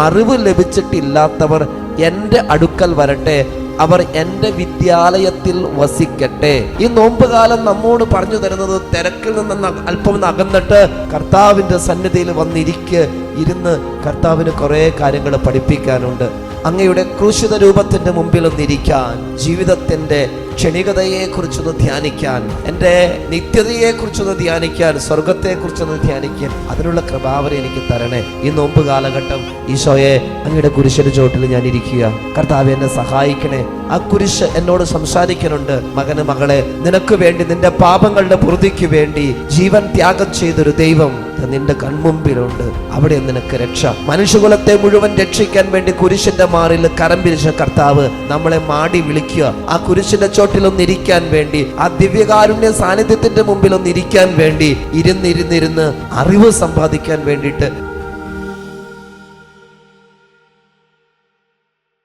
അറിവ് ലഭിച്ചിട്ടില്ലാത്തവർ എൻ്റെ അടുക്കൽ വരട്ടെ, അവർ എൻ്റെ വിദ്യാലയത്തിൽ വസിക്കട്ടെ. ഈ നോമ്പുകാലം നമ്മോട് പറഞ്ഞു തരുന്നത് തിരക്കിൽ നിന്ന് അല്പം അകന്നിട്ട് കർത്താവിൻ്റെ സന്നിധിയിൽ ഇരുന്ന് കർത്താവിന് കുറേ കാര്യങ്ങൾ പഠിപ്പിക്കാനുണ്ട്. അങ്ങയുടെ ക്രൂശിത രൂപത്തിന്റെ മുമ്പിൽ ഒന്നിരിക്കാൻ, ജീവിതത്തിന്റെ ക്ഷണികതയെ കുറിച്ചൊന്ന് ധ്യാനിക്കാൻ, എൻ്റെ നിത്യതയെ കുറിച്ചൊന്ന് ധ്യാനിക്കാൻ, സ്വർഗത്തെ കുറിച്ചൊന്ന് ധ്യാനിക്കാൻ അതിനുള്ള കൃപാവരം എനിക്ക് തരണേ. ഈ നോമ്പ് കാലഘട്ടം ഈശോയെ അങ്ങയുടെ കുരിശിന്റെ ചോട്ടിൽ ഞാൻ ഇരിക്കുക. കർത്താവ് എന്നെ സഹായിക്കണേ. ആ കുരിശ് എന്നോട് സംസാരിക്കുന്നുണ്ട്. മകന്, മകളെ, നിനക്ക് വേണ്ടി, നിന്റെ പാപങ്ങളുടെ പൊറുതിക്ക് വേണ്ടി ജീവൻ ത്യാഗം ചെയ്തൊരു ദൈവം നിന്റെ കൺമുമ്പിലുണ്ട്. അവിടെ നിനക്ക് രക്ഷ. മനുഷ്യകുലത്തെ മുഴുവൻ രക്ഷിക്കാൻ വേണ്ടി കുരിശിന്റെ മാറിൽ കരം പിരിച്ച കർത്താവ് നമ്മളെ മാടി വിളിക്കുക. ആ കുരിശിന്റെ ചോട്ടിലൊന്നിരിക്കാൻ വേണ്ടി, ആ ദിവ്യകാരുണ്യ സാന്നിധ്യത്തിന്റെ മുമ്പിൽ ഒന്നിരിക്കാൻ വേണ്ടി, ഇരുന്നിരുന്ന് അറിവ് സമ്പാദിക്കാൻ വേണ്ടിയിട്ട്